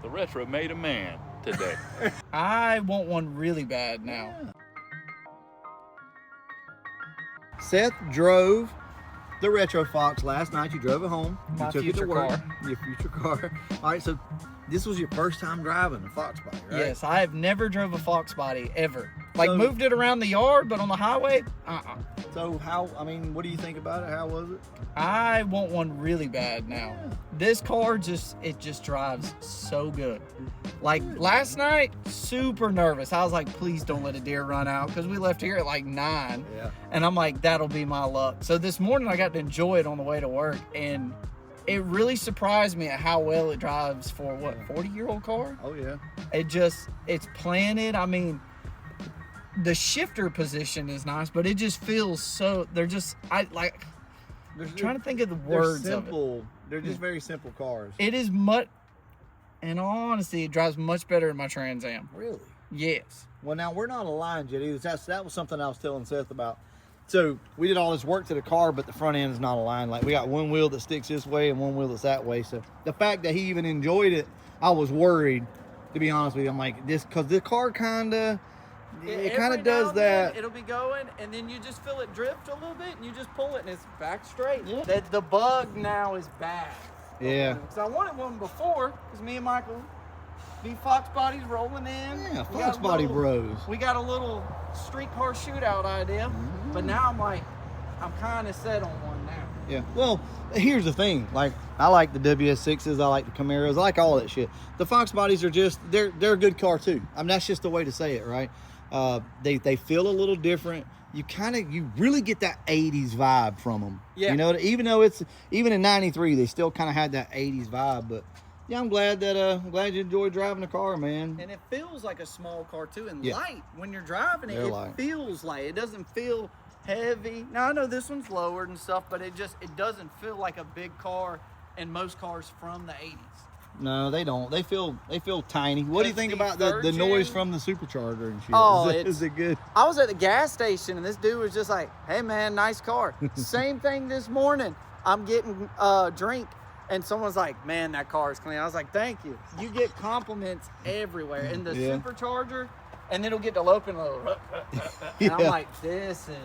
The retro made a man today. I want one really bad now. Yeah. Seth drove the Retro Fox last night. You drove it home. My You took it future to work. car. Your future car. All right, so this was your first time driving a FOXBODY, right? Yes, I have never drove a FOXBODY ever. Like So- moved it around the yard, but on the highway, So what do you think about it? How was it? I want one really bad now. This car just drives so good. Like last night, super nervous. I was like, please don't let a deer run out, because we left here at like 9. Yeah. And I'm like, that'll be my luck. So this morning I got to enjoy it on the way to work, and it really surprised me at how well it drives for what, 40-year-old car? Oh yeah. It's planted. I mean, the shifter position is nice, but it just feels so, I'm trying to think of the words of it. They're just very simple cars. It is much, in all honesty, it drives much better than my Trans Am. Really? Yes. Well, now we're not aligned yet either. That was something I was telling Seth about. So we did all this work to the car, but the front end is not aligned. Like we got one wheel that sticks this way and one wheel that's that way. So the fact that he even enjoyed it, I was worried, to be honest with you. I'm like, because the car it kind of does that. It'll be going, and then you just feel it drift a little bit, and you just pull it, and it's back straight. Yeah. The bug now is bad. Yeah. Because I wanted one before, because me and Michael be FOXBODYs rolling in. Yeah, FOXBODY bros. We got a little streetcar shootout idea, but now I'm kind of set on one now. Yeah. Well, here's the thing. Like, I like the WS6s. I like the Camaros. I like all that shit. The FOXBODYs are just, they're a good car too. I mean, that's just the way to say it, right? They feel a little different. You really get that 80s vibe from them. Yeah. You know, even in 93, they still kind of had that 80s vibe. But yeah, I'm glad you enjoyed driving the car, man. And it feels like a small car too, and Yeah. light when you're driving it. They're It light. feels light. It doesn't feel heavy. Now I know this one's lowered and stuff, but it doesn't feel like a big car. And most cars from the 80s. No, they don't. They feel tiny. What do you think about the noise from the supercharger and shit? Oh, is it good? I was at the gas station, and this dude was just like, hey man, nice car. Same thing this morning. I'm getting a drink, and someone's like, man, that car is clean. I was like, thank you. You get compliments everywhere. And the Yeah. Supercharger, and it'll get to open a little. And I'm like, this is...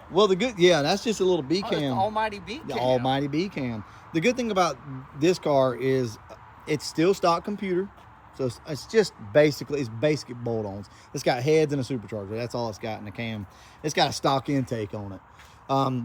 Well, that's just a little B Oh, it's the cam. almighty B cam. The almighty B cam. The good thing about this car is it's still stock computer. So it's just basic bolt-ons. It's got heads and a supercharger. That's all it's got in the cam. It's got a stock intake on it.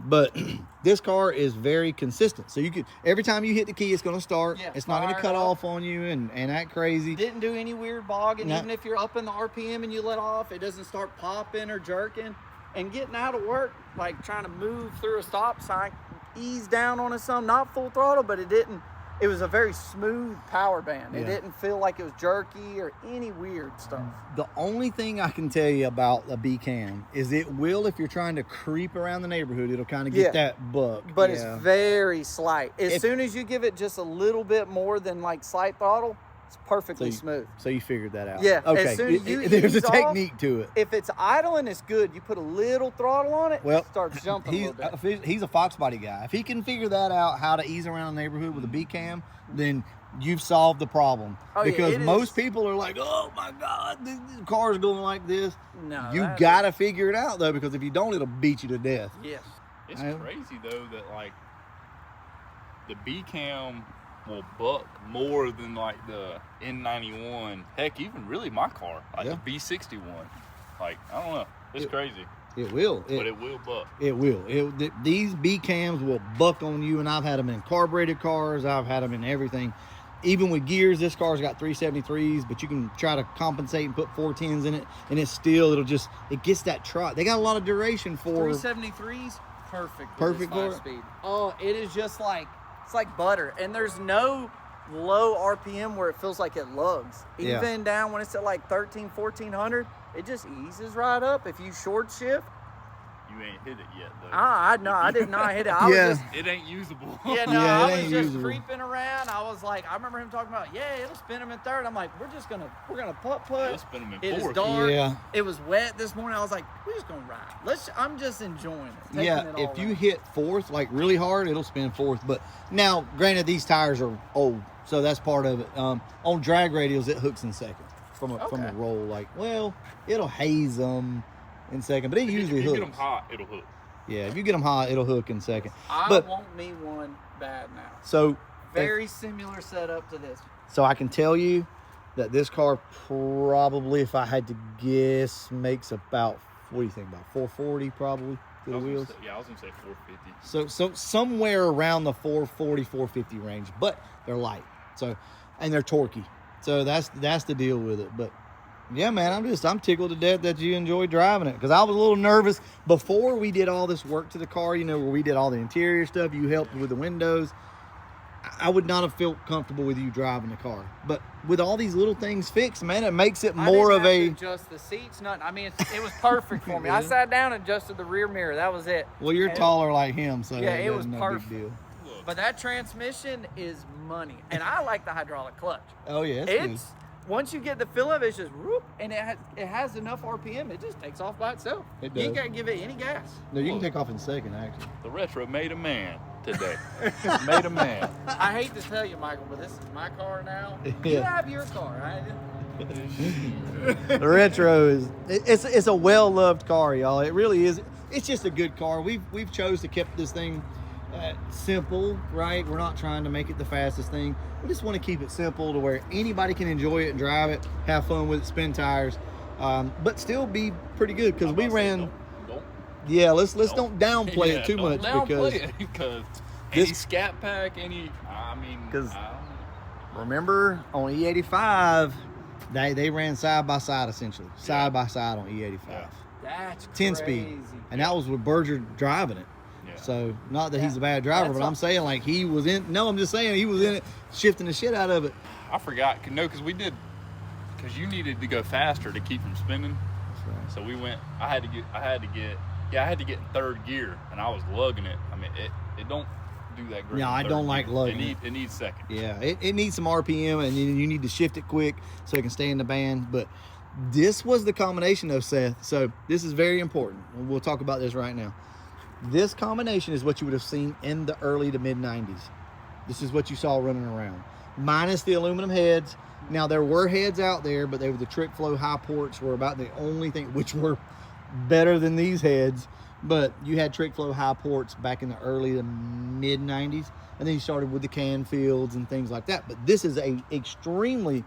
But this car is very consistent. So every time you hit the key, it's going to start. Yeah, it's not going to cut off on you and act crazy. Didn't do any weird bogging. No. Even if you're up in the RPM and you let off, it doesn't start popping or jerking. And getting out of work, like trying to move through a stop sign, ease down on it some, not full throttle, but it was a very smooth power band. It Yeah. didn't feel like it was jerky or any weird stuff. The only thing I can tell you about a B cam is it will, if you're trying to creep around the neighborhood, it'll kind of get that buck. But Yeah. it's very slight. As soon as you give it just a little bit more than like slight throttle, it's perfectly smooth. So you figured that out. Yeah, Okay. as soon as you there's a ease off, technique to it. If it's idling, it's good. You put a little throttle on it, Well, it starts jumping a little bit. He's a FOXBODY guy. If he can figure that out, how to ease around the neighborhood with a B cam, then you've solved the problem. Oh, yeah, because it most is. people are like, oh my God, the car's going like this. No, You that got to figure it out, though, because if you don't, it'll beat you to death. Yes. It's crazy though that like the B cam will buck more than like the N91. Heck, even really my car, like the B61. Like, I don't know. It's crazy. It will. But it will buck. It will. These B cams will buck on you, and I've had them in carbureted cars. I've had them in everything. Even with gears, this car's got 373s, but you can try to compensate and put 410s in it, and it gets that trot. They got a lot of duration for 373s, perfect. Perfect for for this it? 5-speed. Oh, it is just like, it's like butter. And there's no low RPM where it feels like it lugs. Yeah. Even down when it's at like 1300, 1400, it just eases right up. If you short shift, You ain't hit it yet, though. I did not hit it. I Yeah. was just, It ain't usable. yeah, no, Yeah, it I was ain't just usable. creeping around. I was like, I remember him talking about, yeah, it'll spin him in third. I'm like, we're gonna putt. It'll spin him in It is fourth. dark. Yeah. It was wet this morning. I was like, we're just gonna ride. I'm just enjoying it. Taking Yeah, it all if you in. hit fourth, like really hard, it'll spin fourth. But now, granted, these tires are old, so that's part of it. On drag radials, it hooks in second from a Okay. roll. Like, well, it'll haze them in second, but it usually if you hooks. get them hot, it'll hook. Yeah, if you get them hot, it'll hook in second. I But want me one bad now. so, Very similar setup to this. so I can tell you that this car probably, if I had to guess, makes about, what do you think, about 440 probably to the wheels? I was gonna say 450. So somewhere around the 440, 450 range, but they're light. So, and they're torquey. So that's the deal with it. But yeah, man, I'm tickled to death that you enjoy driving it, because I was a little nervous before we did all this work to the car, where we did all the interior stuff. You helped with the windows. I would not have felt comfortable with you driving the car. But with all these little things fixed, man, it makes it more I of didn't a... have to adjust the seats, nothing. I mean, it was perfect for me. Yeah. I sat down and adjusted the rear mirror. That was it. Well, you're And- taller like him, so Yeah, it was no perfect. big deal. But that transmission is money, and I like the hydraulic clutch. Oh, yeah, It's once you get the feel of it, it's just whoop, and it has enough RPM. It just takes off by itself. It You ain't does. got to give it any gas. No, you can take off in second, actually. The retro made a man today. Made a man. I hate to tell you, Michael, but this is my car now. You Yeah. have your car, right? The retro is it's a well-loved car, y'all. It really is. It's just a good car. We've chose to keep this thing simple, right? We're not trying to make it the fastest thing. We just want to keep it simple to where anybody can enjoy it and drive it, have fun with it, spin tires, but still be pretty good, because we ran. Yeah, let's don't downplay it too much, because this- any scat pack, I mean, 'Cause- I don't know. Remember on E85, they ran side by side, essentially side by side on E85. Yeah. That's 10 crazy. speed, and that was with Berger driving it. Yeah. So not that he's a bad driver, That's but I'm saying like he was in. No, I'm just saying he was in it, shifting the shit out of it. I forgot. Because you needed to go faster to keep from spinning. That's right. So we went. I had to get in third gear, and I was lugging it. I mean, it don't do that great. No, in I third don't like gear. lugging It needs second. Yeah, it needs some RPM, and you need to shift it quick so it can stay in the band. But this was the combination though, Seth. So this is very important. We'll talk about this right now. This combination is what you would have seen in the early to mid 90s. This is what you saw running around, minus the aluminum heads. Now there were heads out there, but they were the trick flow high ports were about the only thing which were better than these heads. But you had trick flow high ports back in the early to mid 90s, and then you started with the Canfields and things like that. But this is a extremely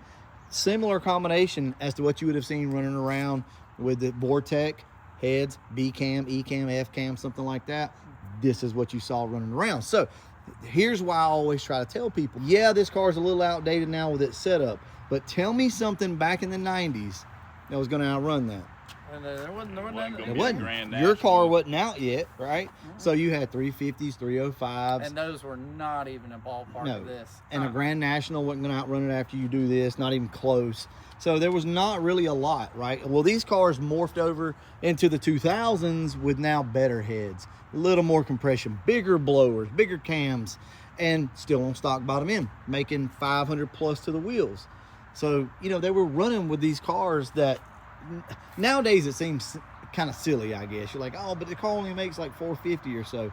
similar combination as to what you would have seen running around with the Vortec heads, B cam, E cam, F cam, something like that. This is what you saw running around. So here's why I always try to tell people, yeah, this car is a little outdated now with its setup, but tell me something back in the 90s that was going to outrun that. And there wasn't Wasn't nothing. gonna It be wasn't. Grand Your car National. wasn't out yet, right? So you had 350s, 305s. And those were not even a ballpark No. of this. And a Grand National wasn't going to outrun it after you do this, not even close. So there was not really a lot, right? Well, these cars morphed over into the 2000s with now better heads, a little more compression, bigger blowers, bigger cams, and still on stock bottom end, making 500 plus to the wheels. So, they were running with these cars that nowadays it seems kind of silly, I guess. You're like, oh, but the car only makes like 450 or so.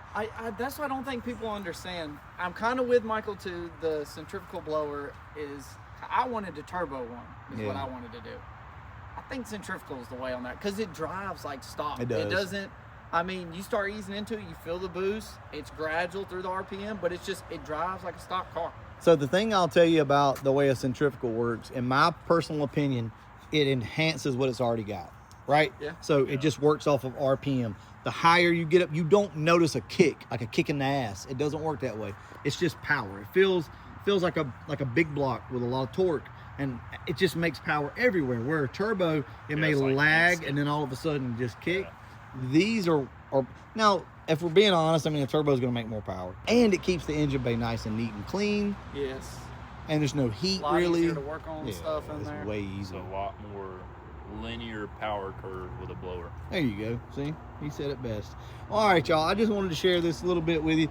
That's what I don't think people understand. I'm kind of with Michael too. The centrifugal blower is, I wanted a turbo one, is what Yeah. I wanted to do. I think centrifugal is the way on that, because it drives like stock. It does. It doesn't, you start easing into it, you feel the boost. It's gradual through the RPM, but it drives like a stock car. So the thing I'll tell you about the way a centrifugal works, in my personal opinion, it enhances what it's already got, right? Yeah. So it just works off of RPM. The higher you get up, you don't notice a kick, like a kick in the ass. It doesn't work that way. It's just power. It feels like a big block with a lot of torque, and it just makes power everywhere. Where a turbo, it may it's like lag instant. and then all of a sudden just kick. Yeah. These are now, if we're being honest, a turbo is going to make more power, and it keeps the engine bay nice and neat and clean, Yes. and there's no heat A lot really. easier to work on Yeah, stuff in it's there. way It's easier. a lot more linear power curve with a blower. There you go. See, he said it best. All right, y'all. I just wanted to share this a little bit with you.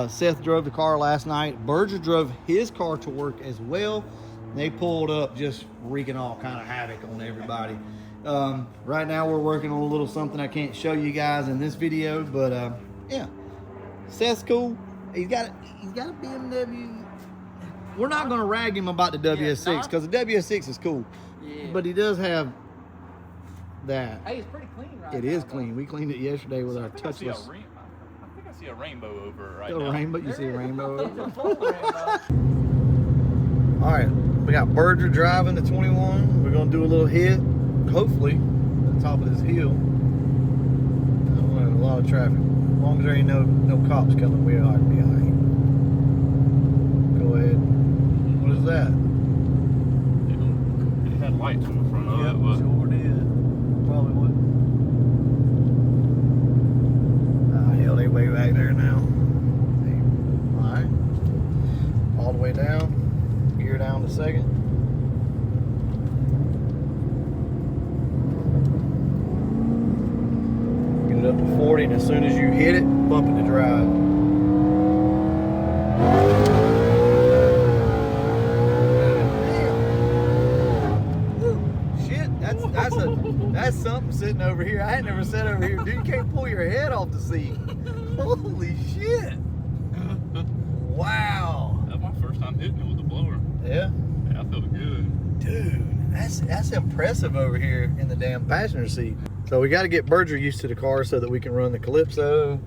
Seth drove the car last night. Berger drove his car to work as well. They pulled up, just wreaking all kind of havoc on everybody. Right now, we're working on a little something I can't show you guys in this video, but yeah, Seth's cool. He's got a BMW. We're not going to rag him about the WS6 because the WS6 is cool. Yeah. But he does have that. Hey, it's pretty clean right It now, is though. clean. We cleaned it yesterday with our I think I see a touchless. I think I see a rainbow over it right A now. rainbow. You see a rainbow. It's a full rainbow. All right, we got Berger driving the 21. We're gonna do a little hit, hopefully, at the top of this hill. I don't want a lot of traffic. As long as there ain't no cops coming, we ought to be all right. Go ahead. What is that? It had lights in the front of it, but sure did. Probably would. Hell, they way back there now. All right. All the way down. Gear down to second. Get it up to 40, and as soon as you hit it, bump it to drive. That's something sitting over here. I ain't never sat over here. Dude, you can't pull your head off the seat. Holy shit. Wow. that's my first time hitting it with the blower. Yeah. Yeah, I felt good. Dude, that's impressive over here in the damn passenger seat. So we got to get Berger used to the car so that we can run the Calypso,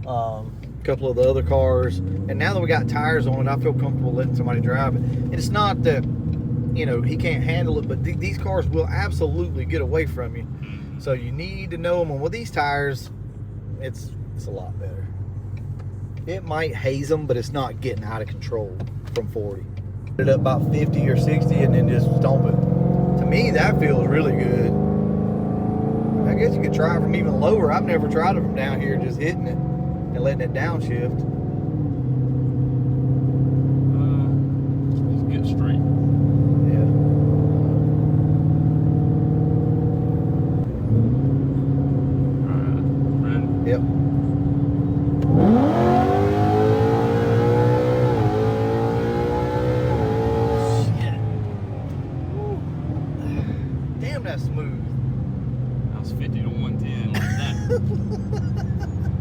a couple of the other cars. And now that we got tires on it, I feel comfortable letting somebody drive it. And it's not that, you know, he can't handle it, but these cars will absolutely get away from you. So you need to know them. And with these tires, it's a lot better. It might haze them, but it's not getting out of control from 40. Put it up about 50 or 60 and then just stomp it. To me, that feels really good. I guess you could try it from even lower. I've never tried it from down here, just hitting it and letting it downshift. Let's get straight. Yeah. Alright, ready? Yep. Damn, that's smooth. That was 50 to 110 like that.